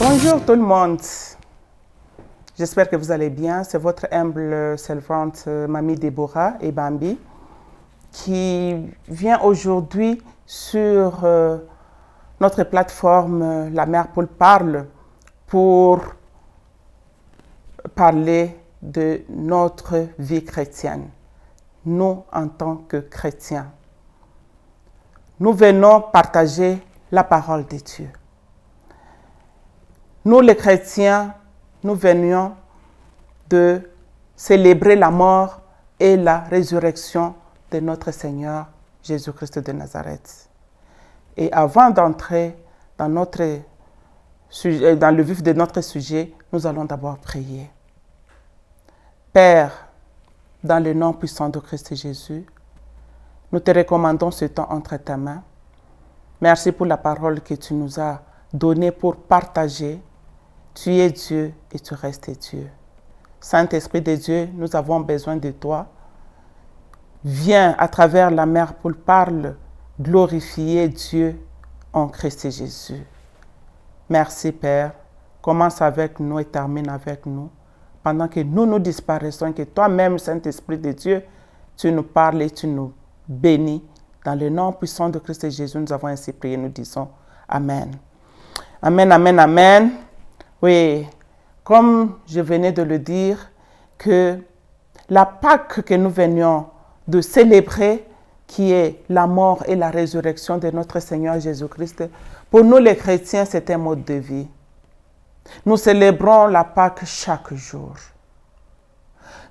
Bonjour tout le monde. J'espère que vous allez bien. C'est votre humble servante, Mamie Déborah et Bambi, qui vient aujourd'hui sur notre plateforme La Mère Paul Parle pour parler de notre vie chrétienne. Nous, en tant que chrétiens, nous venons partager la parole de Dieu. Nous, les chrétiens, nous venions de célébrer la mort et la résurrection de notre Seigneur Jésus-Christ de Nazareth. Et avant d'entrer dans le vif de notre sujet, nous allons d'abord prier. Père, dans le nom puissant de Christ Jésus, nous te recommandons ce temps entre ta mains. Merci pour la parole que tu nous as donnée pour partager. Tu es Dieu et tu restes Dieu. Saint-Esprit de Dieu, nous avons besoin de toi. Viens à travers la Mère Paul Parle glorifier Dieu en Christ Jésus. Merci Père. Commence avec nous et termine avec nous. Pendant que nous disparaissons, que toi-même, Saint-Esprit de Dieu, tu nous parles et tu nous bénis. Dans le nom puissant de Christ Jésus, nous avons ainsi prié, nous disons Amen. Amen, amen, amen. Oui, comme je venais de le dire, que la Pâque que nous venions de célébrer, qui est la mort et la résurrection de notre Seigneur Jésus-Christ, pour nous les chrétiens, c'est un mode de vie. Nous célébrons la Pâque chaque jour.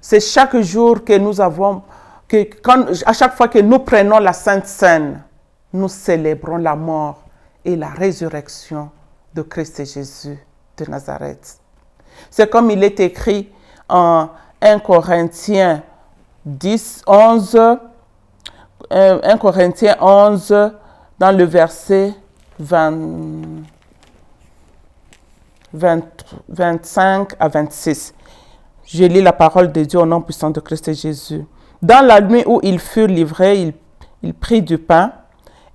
C'est chaque jour que nous avons, à chaque fois que nous prenons la Sainte Seine, nous célébrons la mort et la résurrection de Christ Jésus de Nazareth. C'est comme il est écrit en 1 Corinthiens 11, dans le verset 25 à 26. Je lis la parole de Dieu au nom puissant de Christ Jésus. Dans la nuit où ils furent livrés, il prit du pain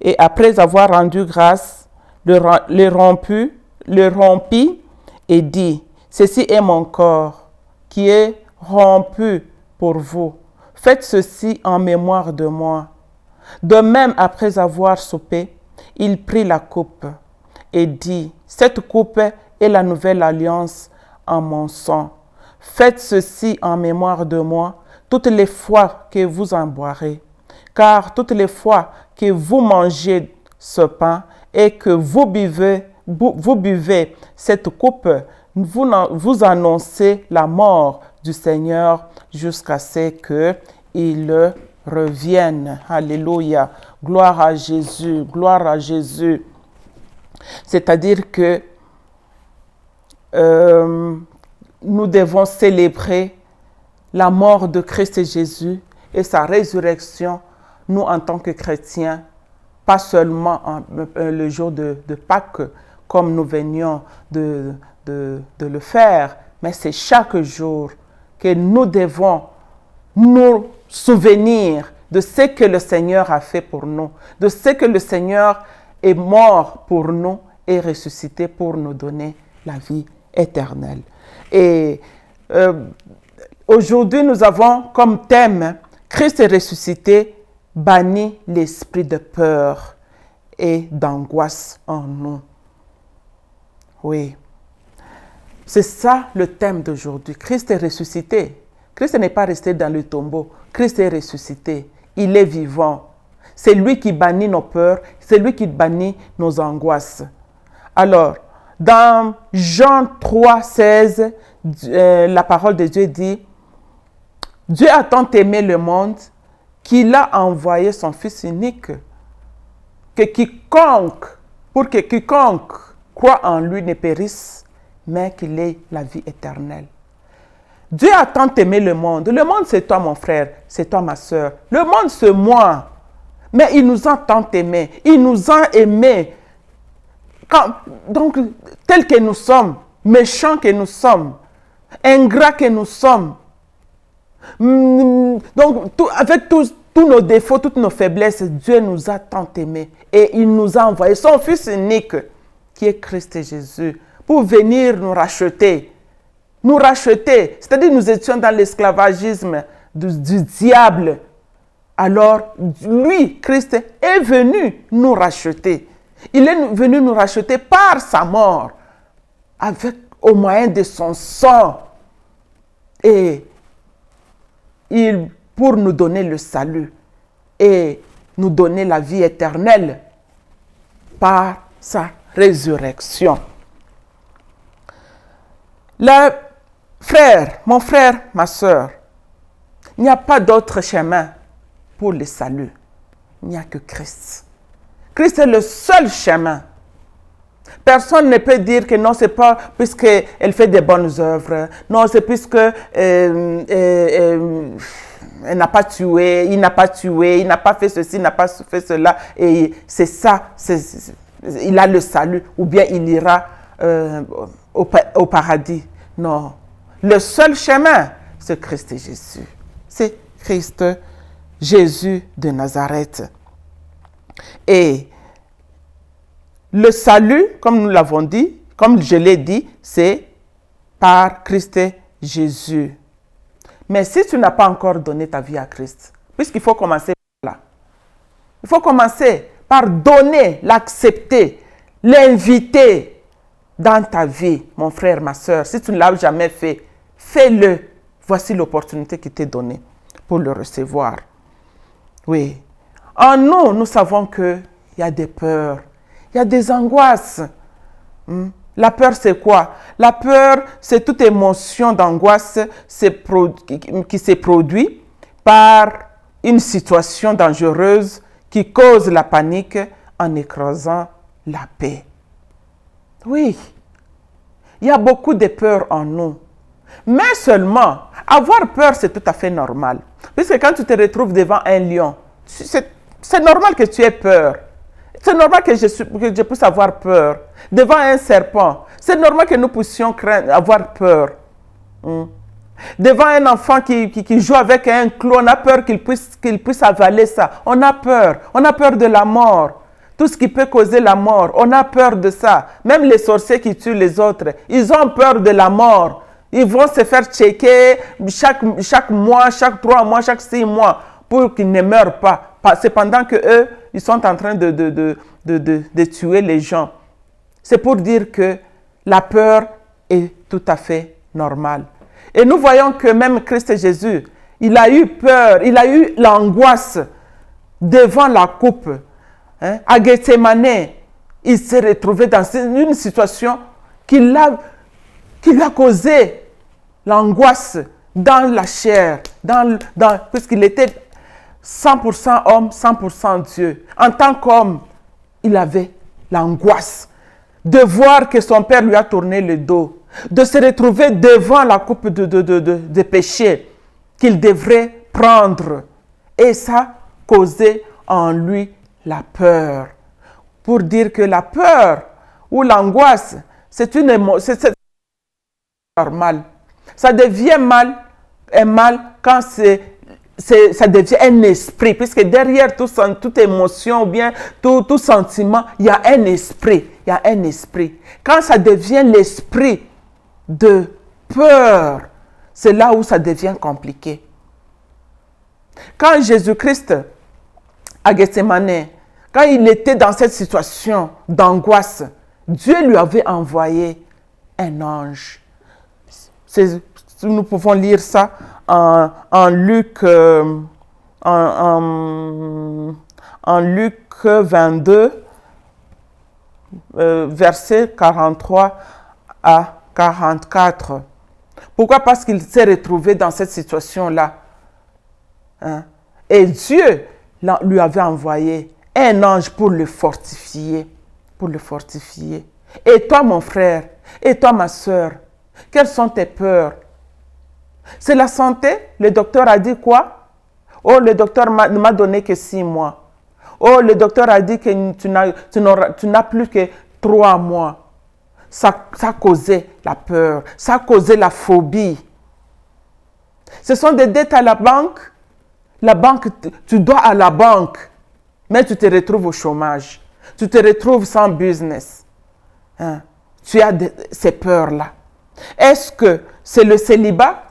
et après avoir rendu grâce, le rompit et dit, « Ceci est mon corps qui est rompu pour vous. Faites ceci en mémoire de moi. » De même, après avoir soupé, il prit la coupe et dit, « Cette coupe est la nouvelle alliance en mon sang. Faites ceci en mémoire de moi toutes les fois que vous en boirez. Car toutes les fois que vous mangez ce pain et que vous buvez cette coupe, vous annoncez la mort du Seigneur jusqu'à ce qu'il revienne. » Alléluia. Gloire à Jésus. Gloire à Jésus. C'est-à-dire que nous devons célébrer la mort de Christ Jésus et sa résurrection, nous en tant que chrétiens, pas seulement le jour de Pâques, comme nous venions de le faire, mais c'est chaque jour que nous devons nous souvenir de ce que le Seigneur a fait pour nous, de ce que le Seigneur est mort pour nous et ressuscité pour nous donner la vie éternelle. Et aujourd'hui, nous avons comme thème « Christ est ressuscité, bannit l'esprit de peur et d'angoisse en nous. » Oui, c'est ça le thème d'aujourd'hui. Christ est ressuscité. Christ n'est pas resté dans le tombeau. Christ est ressuscité. Il est vivant. C'est lui qui bannit nos peurs. C'est lui qui bannit nos angoisses. Alors, dans Jean 3, 16, la parole de Dieu dit, « Dieu a tant aimé le monde qu'il a envoyé son Fils unique, pour que quiconque croit en lui ne périsse, mais qu'il ait la vie éternelle. » Dieu a tant aimé le monde. Le monde, c'est toi, mon frère, c'est toi, ma soeur. Le monde, c'est moi. Mais il nous a tant aimés. Il nous a aimés. Donc, tels que nous sommes, méchants que nous sommes, ingrats que nous sommes. Donc, avec tous nos défauts, toutes nos faiblesses, Dieu nous a tant aimés. Et il nous a envoyé son Fils unique, qui est Christ Jésus, pour venir nous racheter. Nous racheter, c'est-à-dire nous étions dans l'esclavagisme du diable. Alors, lui, Christ, est venu nous racheter. Il est venu nous racheter par sa mort, au moyen de son sang. Et pour nous donner le salut et nous donner la vie éternelle par sa résurrection. Mon frère, ma soeur, il n'y a pas d'autre chemin pour le salut. Il n'y a que Christ. Christ est le seul chemin. Personne ne peut dire que non, c'est pas puisqu'elle fait des bonnes œuvres. Non, c'est puisque elle n'a pas tué, il n'a pas tué, il n'a pas fait ceci, il n'a pas fait cela. Et c'est ça, il a le salut. Ou bien il ira au paradis. Non. Le seul chemin, c'est Christ Jésus. C'est Christ Jésus de Nazareth. Et le salut, comme nous l'avons dit, comme je l'ai dit, c'est par Christ Jésus. Mais si tu n'as pas encore donné ta vie à Christ, puisqu'il faut commencer par là, il faut commencer par donner, l'accepter, l'inviter dans ta vie, mon frère, ma soeur. Si tu ne l'as jamais fait, fais-le. Voici l'opportunité qui t'est donnée pour le recevoir. Oui. En nous, nous savons qu'il y a des peurs, il y a des angoisses. La peur, c'est quoi? La peur, c'est toute émotion d'angoisse qui se produit par une situation dangereuse qui cause la panique en écrasant la paix. Oui, il y a beaucoup de peur en nous. Mais seulement, avoir peur, c'est tout à fait normal. Puisque quand tu te retrouves devant un lion, c'est normal que tu aies peur. C'est normal que je puisse avoir peur. Devant un serpent, c'est normal que nous puissions avoir peur. Devant un enfant qui joue avec un clou, on a peur qu'il puisse avaler ça. On a peur. On a peur de la mort. Tout ce qui peut causer la mort, on a peur de ça. Même les sorciers qui tuent les autres, ils ont peur de la mort. Ils vont se faire checker chaque mois, chaque 3 mois, chaque 6 mois pour qu'ils ne meurent pas. C'est pendant qu'eux, ils sont en train de tuer les gens. C'est pour dire que la peur est tout à fait normale. Et nous voyons que même Christ Jésus, il a eu peur, il a eu l'angoisse devant la coupe. À Gethsemane, il s'est retrouvé dans une situation qui lui a causé l'angoisse dans la chair, puisqu'il était 100% homme, 100% Dieu. En tant qu'homme, il avait l'angoisse de voir que son père lui a tourné le dos, de se retrouver devant la coupe de péché qu'il devrait prendre. Et ça causait en lui la peur. Pour dire que la peur ou l'angoisse, c'est une émotion, c'est normal. Ça devient mal quand ça devient un esprit, puisque derrière toute émotion ou bien tout sentiment, il y a un esprit. Il y a un esprit. Quand ça devient l'esprit de peur, c'est là où ça devient compliqué. Quand Jésus-Christ, à Gethsemane, quand il était dans cette situation d'angoisse, Dieu lui avait envoyé un ange. Nous pouvons lire ça en Luc, en Luc 22, versets 43 à 44. Pourquoi? Parce qu'il s'est retrouvé dans cette situation-là. Et Dieu lui avait envoyé un ange pour le fortifier. Pour le fortifier. Et toi, mon frère, et toi, ma soeur, quelles sont tes peurs? C'est la santé? Le docteur a dit quoi? Oh, le docteur ne m'a donné que 6 mois. Oh, le docteur a dit que tu n'as plus que 3 mois. Ça a causé la peur, ça a causé la phobie. Ce sont des dettes à la banque. La banque, tu dois à la banque, mais tu te retrouves au chômage. Tu te retrouves sans business. tu as ces peurs-là? Est-ce que c'est le célibat?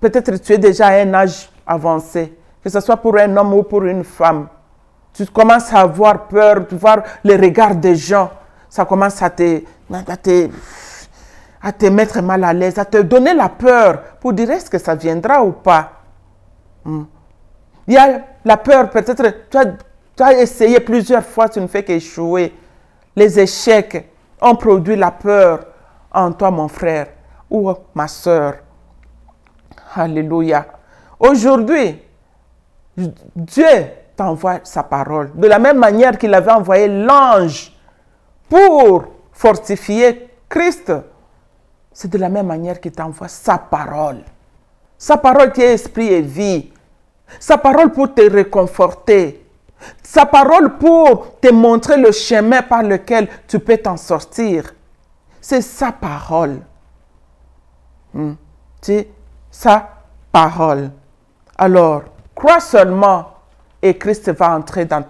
Peut-être tu es déjà à un âge avancé, que ce soit pour un homme ou pour une femme. Tu commences à avoir peur, de voir les regards des gens. Ça commence à te mettre mal à l'aise, à te donner la peur pour dire est-ce que ça viendra ou pas. Il y a la peur, peut-être tu as essayé plusieurs fois, tu ne fais qu'échouer. Les échecs ont produit la peur en toi, mon frère ou ma soeur. Alléluia. Aujourd'hui, Dieu t'envoie sa parole. De la même manière qu'il avait envoyé l'ange pour fortifier Christ, c'est de la même manière qu'il t'envoie sa parole. Sa parole qui est esprit et vie. Sa parole pour te réconforter. Sa parole pour te montrer le chemin par lequel tu peux t'en sortir. C'est sa parole. C'est sa parole. Alors, crois seulement et Christ va entrer dans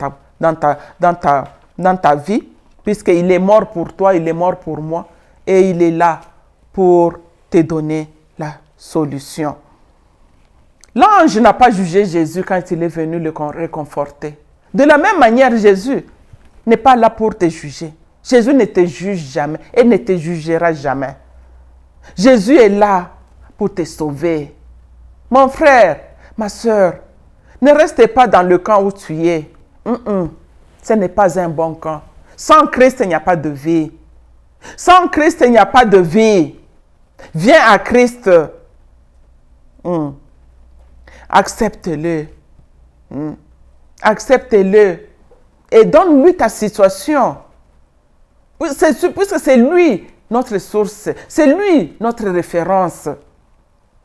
ta vie, puisqu'il est mort pour toi, il est mort pour moi, et il est là pour te donner la solution. L'ange n'a pas jugé Jésus quand il est venu le réconforter. De la même manière, Jésus n'est pas là pour te juger. Jésus ne te juge jamais et ne te jugera jamais. Jésus est là pour te sauver. Mon frère, ma soeur, ne restez pas dans le camp où tu es. Ce n'est pas un bon camp. Sans Christ, il n'y a pas de vie. Sans Christ, il n'y a pas de vie. Viens à Christ. Accepte-le. Accepte-le. Et donne-lui ta situation. Puisque c'est lui notre source. C'est lui notre référence.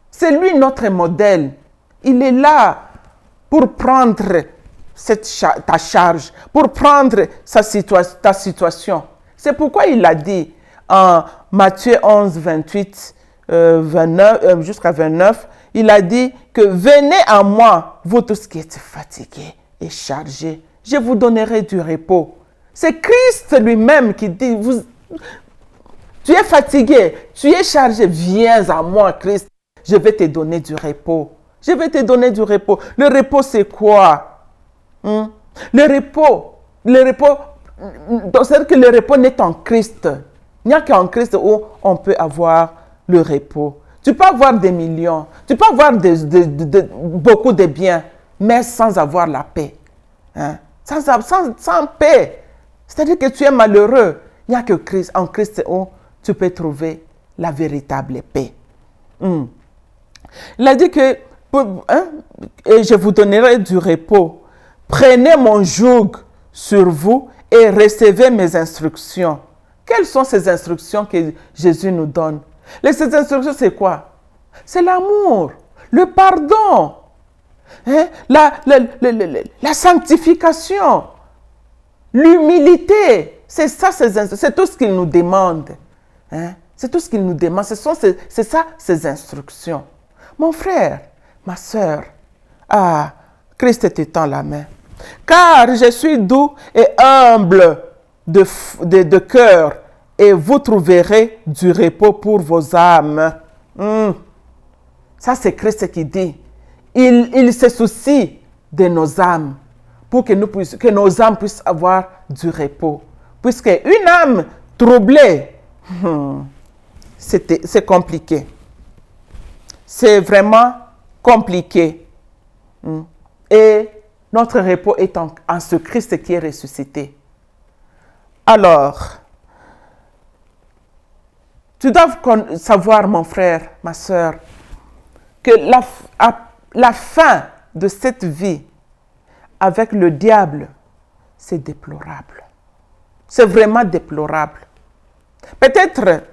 C'est lui notre modèle. Il est là pour prendre ta charge, pour prendre ta situation. C'est pourquoi il a dit en Matthieu 11, 28, 29, jusqu'à 29, il a dit que venez à moi, vous tous qui êtes fatigués et chargés, je vous donnerai du repos. C'est Christ lui-même qui dit, tu es fatigué, tu es chargé, viens à moi, Christ, je vais te donner du repos. Je vais te donner du repos. Le repos, c'est quoi? Le repos, c'est-à-dire que le repos n'est en Christ. Il n'y a qu'en Christ où on peut avoir le repos. Tu peux avoir des millions, tu peux avoir beaucoup de biens, mais sans avoir la paix. Sans paix. C'est-à-dire que tu es malheureux. Il n'y a que Christ, en Christ où tu peux trouver la véritable paix. Il a dit que et je vous donnerai du repos. Prenez mon joug sur vous et recevez mes instructions. Quelles sont ces instructions que Jésus nous donne? Ces instructions, c'est quoi? C'est l'amour, le pardon, la sanctification, l'humilité. C'est ça, c'est tout ce qu'il nous demande. C'est tout ce qu'il nous demande. C'est ça, ces instructions. Mon frère, ma soeur, Christ te tend la main. Car je suis doux et humble de cœur, et vous trouverez du repos pour vos âmes. Ça, c'est Christ qui dit. Il se soucie de nos âmes, pour que nos âmes puissent avoir du repos. Puisque une âme troublée, c'est compliqué. C'est vraiment compliqué. Et notre repos est en ce Christ qui est ressuscité. Alors, tu dois savoir, mon frère, ma soeur, que la fin de cette vie avec le diable, c'est déplorable. C'est vraiment déplorable. Peut-être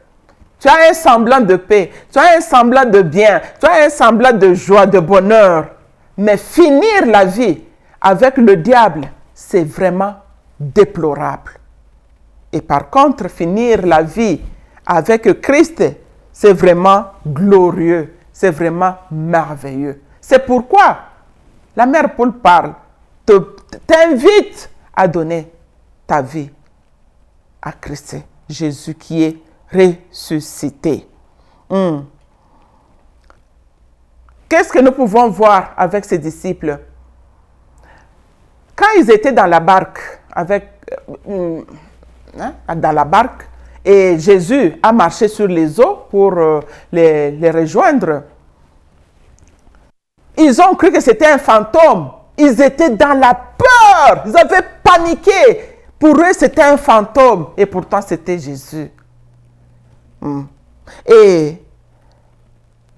tu as un semblant de paix, tu as un semblant de bien, tu as un semblant de joie, de bonheur. Mais finir la vie avec le diable, c'est vraiment déplorable. Et par contre, finir la vie avec Christ, c'est vraiment glorieux, c'est vraiment merveilleux. C'est pourquoi la mère Paul parle, t'invite à donner ta vie à Christ Jésus qui est ressuscité. Qu'est-ce que nous pouvons voir avec ces disciples? Quand ils étaient dans la barque, dans la barque, et Jésus a marché sur les eaux pour les rejoindre, ils ont cru que c'était un fantôme. Ils étaient dans la peur. Ils avaient paniqué. Pour eux, c'était un fantôme. Et pourtant, c'était Jésus. Et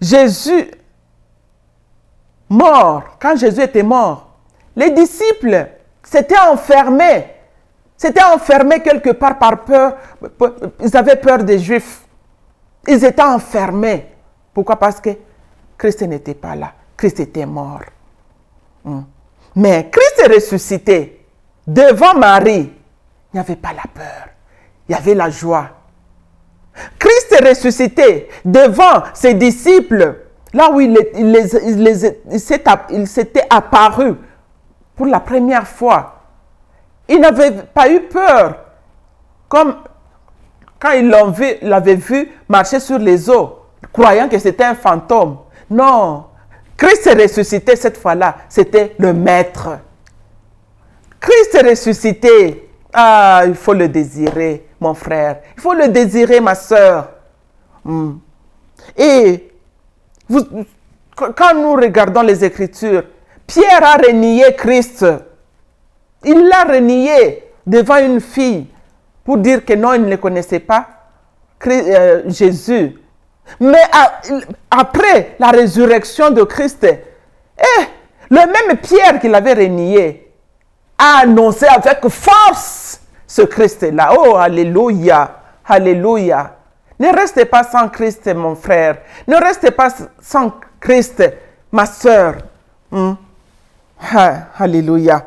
Jésus, mort, quand Jésus était mort, les disciples s'étaient enfermés. S'étaient enfermés quelque part par peur. Ils avaient peur des Juifs. Ils étaient enfermés. Pourquoi? Parce que Christ n'était pas là. Christ était mort. Mais Christ est ressuscité. Devant Marie, il n'y avait pas la peur. Il y avait la joie. Christ est ressuscité. Devant ses disciples, là où il s'était apparu pour la première fois. Ils n'avaient pas eu peur. Comme quand ils l'avaient vu marcher sur les eaux, croyant que c'était un fantôme. Non. Christ est ressuscité cette fois-là. C'était le Maître. Christ est ressuscité. Ah, il faut le désirer, mon frère. Il faut le désirer, ma soeur. Et quand nous regardons les Écritures, Pierre a renié Christ. Il l'a renié devant une fille pour dire que non, il ne le connaissait pas, Jésus. Mais après la résurrection de Christ, le même Pierre qui l'avait renié a annoncé avec force ce Christ-là. Oh, alléluia, alléluia. Ne restez pas sans Christ, mon frère. Ne restez pas sans Christ, ma soeur. Alléluia.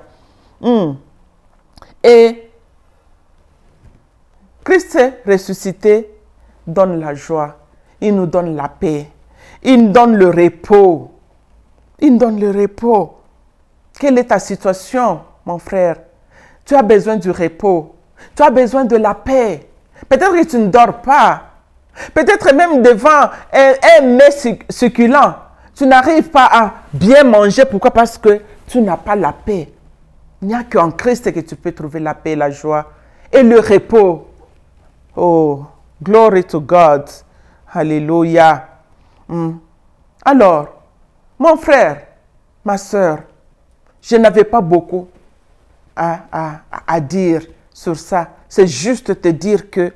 Et Christ ressuscité donne la joie. Il nous donne la paix. Il nous donne le repos. Il nous donne le repos. Quelle est ta situation, mon frère? Tu as besoin du repos. Tu as besoin de la paix. Peut-être que tu ne dors pas. Peut-être même devant un mets succulent. Tu n'arrives pas à bien manger. Pourquoi? Parce que tu n'as pas la paix. Il n'y a qu'en Christ que tu peux trouver la paix, la joie et le repos. Oh, glory to God. Alléluia. Alors, mon frère, ma soeur, je n'avais pas beaucoup à dire sur ça. C'est juste te dire que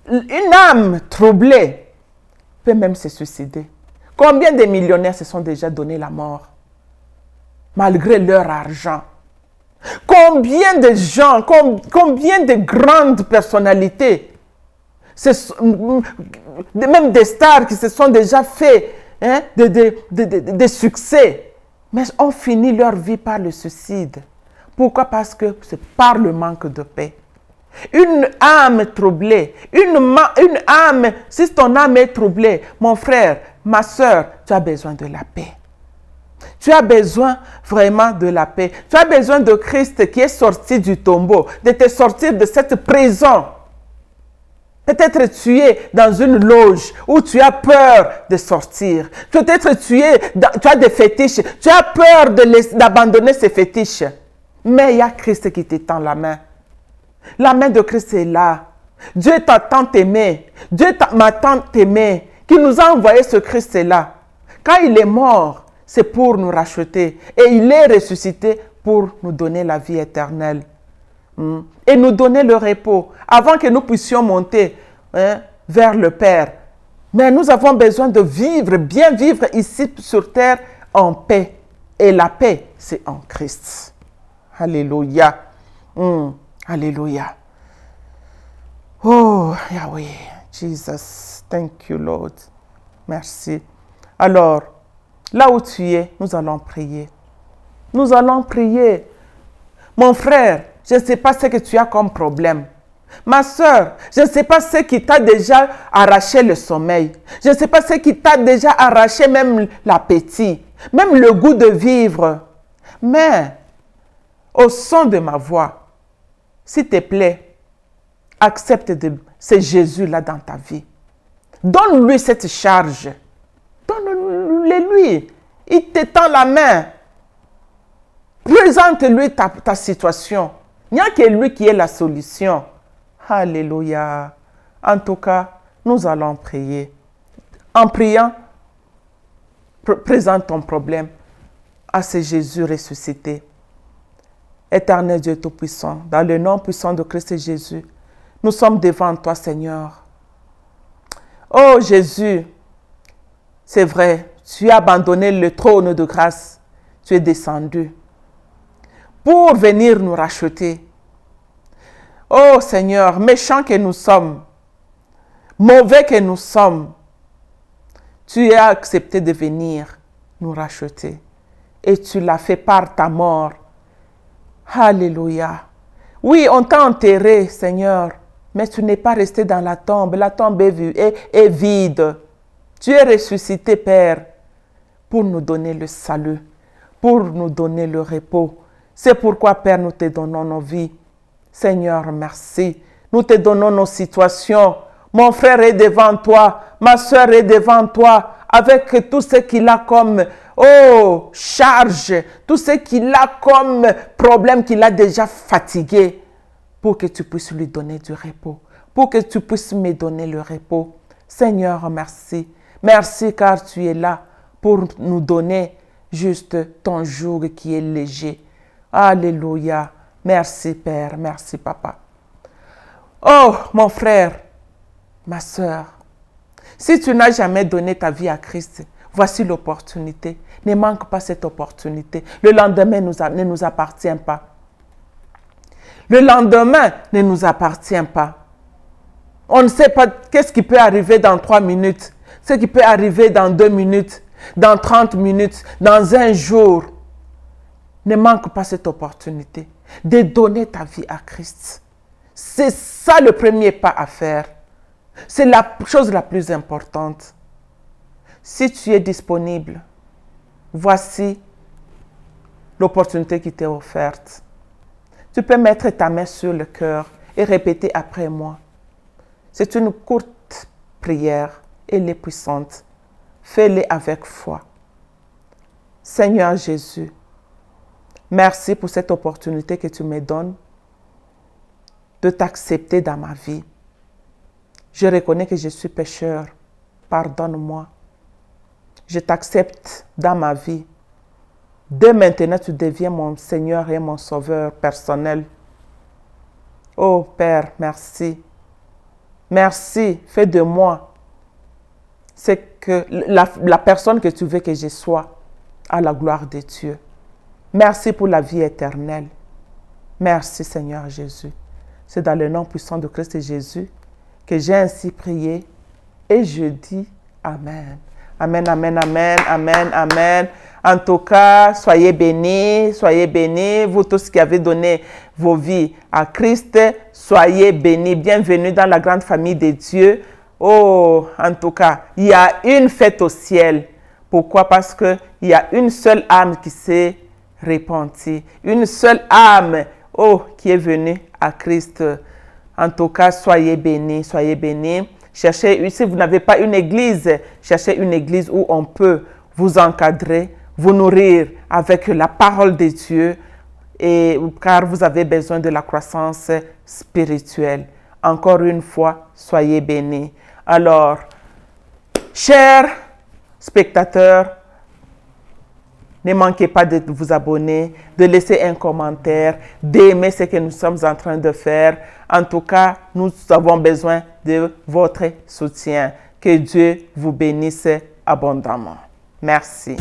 une âme troublée peut même se suicider. Combien de millionnaires se sont déjà donné la mort malgré leur argent? Combien de gens, combien de grandes personnalités, même des stars qui se sont déjà fait des succès, mais ont fini leur vie par le suicide. Pourquoi? Parce que c'est par le manque de paix. Une âme troublée, une âme, si ton âme est troublée, mon frère, ma soeur, tu as besoin de la paix. Tu as besoin vraiment de la paix. Tu as besoin de Christ qui est sorti du tombeau, de te sortir de cette prison. Peut-être tu es dans une loge où tu as peur de sortir. Peut-être tu as des fétiches. Tu as peur d'abandonner ces fétiches. Mais il y a Christ qui t'étend la main. La main de Christ est là. Dieu t'a tant aimé. Dieu m'a tant aimé qu'il nous a envoyé ce Christ-là. Quand il est mort, c'est pour nous racheter. Et il est ressuscité pour nous donner la vie éternelle. Et nous donner le repos avant que nous puissions monter vers le Père. Mais nous avons besoin de vivre, bien vivre ici sur terre en paix. Et la paix, c'est en Christ. Alléluia. Alléluia. Oh, Yahweh, Jesus, thank you, Lord. Merci. Alors, là où tu es, nous allons prier. Nous allons prier. Mon frère, je ne sais pas ce que tu as comme problème. Ma soeur, je ne sais pas ce qui t'a déjà arraché le sommeil. Je ne sais pas ce qui t'a déjà arraché même l'appétit, même le goût de vivre. Mais, au son de ma voix, s'il te plaît, accepte ce Jésus-là dans ta vie. Donne-lui cette charge. Donne-le-lui. Il te tend la main. Présente-lui ta situation. Il n'y a que lui qui est la solution. Alléluia. En tout cas, nous allons prier. En priant, présente ton problème à ce Jésus ressuscité. Éternel Dieu Tout-Puissant, dans le nom puissant de Christ Jésus, nous sommes devant toi, Seigneur. Oh Jésus, c'est vrai, tu as abandonné le trône de grâce, tu es descendu pour venir nous racheter. Oh Seigneur, méchants que nous sommes, mauvais que nous sommes, tu as accepté de venir nous racheter et tu l'as fait par ta mort. Alléluia. Oui, on t'a enterré, Seigneur, mais tu n'es pas resté dans la tombe. La tombe est vide. Tu es ressuscité, Père, pour nous donner le salut, pour nous donner le repos. C'est pourquoi, Père, nous te donnons nos vies. Seigneur, merci. Nous te donnons nos situations. Mon frère est devant toi, ma soeur est devant toi, avec tout ce qu'il a comme charge, tout ce qu'il a comme problème qu'il a déjà fatigué, pour que tu puisses lui donner du repos, pour que tu puisses me donner le repos. Seigneur, merci. Merci car tu es là pour nous donner juste ton joug qui est léger. Alléluia. Merci Père, merci Papa. Oh, mon frère, ma soeur, si tu n'as jamais donné ta vie à Christ, voici l'opportunité. Ne manque pas cette opportunité. Le lendemain ne nous appartient pas. Le lendemain ne nous appartient pas. On ne sait pas qu'est-ce qui peut arriver dans 3 minutes, ce qui peut arriver dans 2 minutes, dans 30 minutes, dans un jour. Ne manque pas cette opportunité de donner ta vie à Christ. C'est ça le premier pas à faire. C'est la chose la plus importante. Si tu es disponible, voici l'opportunité qui t'est offerte. Tu peux mettre ta main sur le cœur et répéter après moi. C'est une courte prière, elle est puissante. Fais-le avec foi. Seigneur Jésus, merci pour cette opportunité que tu me donnes de t'accepter dans ma vie. Je reconnais que je suis pécheur. Pardonne-moi. Je t'accepte dans ma vie. Dès maintenant, tu deviens mon Seigneur et mon Sauveur personnel. Oh Père, merci. Merci, fais de moi c'est que la personne que tu veux que je sois à la gloire de Dieu. Merci pour la vie éternelle. Merci Seigneur Jésus. C'est dans le nom puissant de Christ Jésus que j'ai ainsi prié et je dis Amen. Amen, amen, amen, amen, amen. En tout cas, soyez bénis, vous tous qui avez donné vos vies à Christ, soyez bénis. Bienvenue dans la grande famille de Dieu. Oh, en tout cas, il y a une fête au ciel. Pourquoi? Parce qu'il y a une seule âme qui s'est repentie. Une seule âme, qui est venue à Christ. En tout cas, soyez bénis, soyez bénis. Cherchez, si vous n'avez pas une église, cherchez une église où on peut vous encadrer, vous nourrir avec la parole de Dieu, car vous avez besoin de la croissance spirituelle. Encore une fois, soyez bénis. Alors, chers spectateurs, ne manquez pas de vous abonner, de laisser un commentaire, d'aimer ce que nous sommes en train de faire. En tout cas, nous avons besoin de votre soutien. Que Dieu vous bénisse abondamment. Merci.